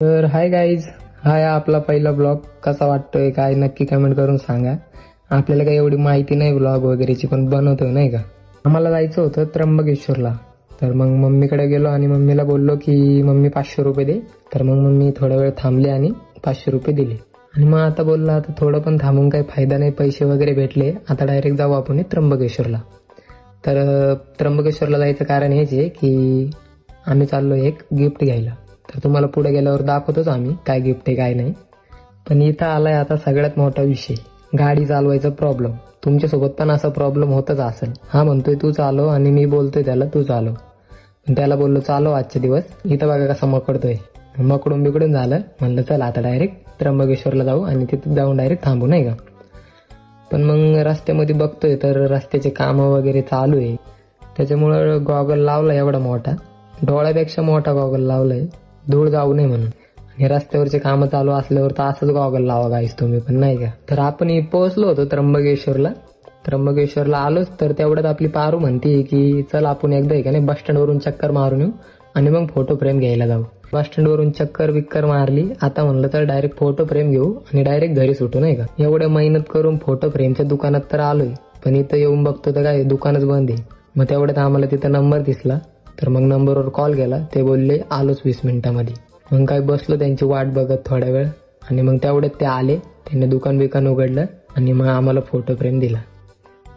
तर hi guys, हाय आपला पहिला ब्लॉग. कसा वाटतोय काय नक्की कमेंट करून सांगा. आपल्याला काही एवढी माहिती नाही ब्लॉग वगैरेची, पण बनवतोय नाही का. आम्हाला जायचं होतं त्र्यंबकेश्वरला. तर मग मम्मीकडे गेलो आणि मम्मीला बोललो की मम्मी 500 रुपये दे. तर मग मम्मी थोडा वेळ थांबली आणि 500 रुपये दिले. आणि मग आता बोलला आता थोडं पण थांबून काही फायदा नाही, पैसे वगैरे भेटले, आता डायरेक्ट जाऊ आपण त्र्यंबकेश्वरला. तर त्र्यंबकेश्वरला जायचं कारण हेच आहे की आम्ही चाललो एक गिफ्ट घ्यायला. तर तुम्हाला पुढे गेल्यावर दाखवतोच आम्ही काय गिफ्ट आहे काय नाही. पण इथं आलाय आता सगळ्यात मोठा विषय, गाडी चालवायचा प्रॉब्लेम. तुमच्यासोबत पण असा प्रॉब्लेम होतच असेल. हा म्हणतोय तू चालव आणि मी बोलतोय त्याला तू चालव. पण त्याला बोललो चालव आजचे दिवस. इथं बघा कसा मकडतोय. मकडून बिकडून झालं. म्हणलं चला आता डायरेक्ट त्र्यंबकेश्वरला जाऊ आणि तिथे जाऊन डायरेक्ट थांबू नाही का. पण मग रस्त्यामध्ये बघतोय तर रस्त्याचे कामं वगैरे चालू आहे. त्याच्यामुळं गॉगल लावला एवढा मोठा, डोळ्यापेक्षा मोठा गॉगल लावलाय, धूळ जाऊ नये म्हणून. आणि रस्त्यावरचे कामं चालू असल्यावर तर असंच गॉगल लावा गाईस तुम्ही पण नाही का. तर आपण पोहोचलो होतो त्र्यंबकेश्वरला. त्र्यंबकेश्वरला आलोच तर तेवढ्यात आपली पारू म्हणते की चल आपण एकदा आहे का नाही बस स्टँडवरून चक्कर मारून येऊ आणि मग फोटो फ्रेम घ्यायला जाऊ. बस स्टँडवरून चक्कर बिक्कर मारली. आता म्हणलं तर डायरेक्ट फोटो फ्रेम घेऊ आणि डायरेक्ट घरी सुटू नाही का. एवढ्या मेहनत करून फोटो फ्रेमच्या दुकानात तर आलोय, पण इथं येऊन बघतो तर काय दुकानच बंद आहे. मग तेवढ्यात आम्हाला तिथं नंबर दिसला. तर मग नंबरवर कॉल केला. ते बोलले आलोच 20 मिनिटांमध्ये. मग काय बसलो त्यांची वाट बघत थोड्या वेळ आणि मग तेवढ्यात ते आले. त्यांनी दुकान बिकान उघडलं आणि मग आम्हाला फोटो फ्रेम दिला.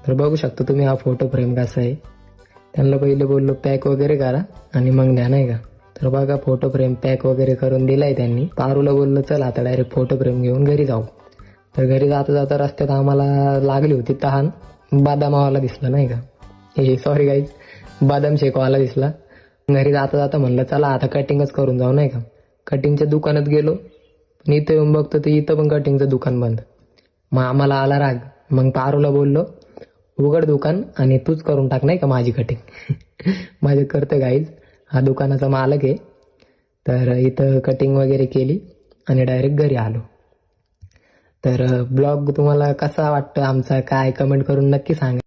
तर बघू शकता तुम्ही हा फोटो फ्रेम कसा आहे. त्यांना पहिले बोललो पॅक वगैरे करा आणि मग द्या नाही का. तर बघा फोटो फ्रेम पॅक वगैरे करून दिलाय त्यांनी. पारूला बोललो चल आता डायरेक्ट फोटो फ्रेम घेऊन घरी जाऊ. तर घरी जाता जाता रस्त्यात आम्हाला लागली होती तहान. बदामावाला दिसला नाही का, हे सॉरी गाईज, बदाम शेकवाला दिसला. घरी जाता जाता म्हणलं चला आता कटिंगच करून जाऊ नाही का. कटिंगच्या दुकानात गेलो, पण इथं येऊन बघतो तर इथं पण कटिंगचं दुकान बंद. मग आम्हाला आला राग. मग पारूला बोललो उघड दुकान आणि तूच करून टाक नाही का माझी कटिंग. माझे करतं गाईज, हा दुकानाचा मालक आहे. तर इथं कटिंग वगैरे केली आणि डायरेक्ट घरी आलो. तर ब्लॉग तुम्हाला कसा वाटतं आमचा काय कमेंट करून नक्की सांगा.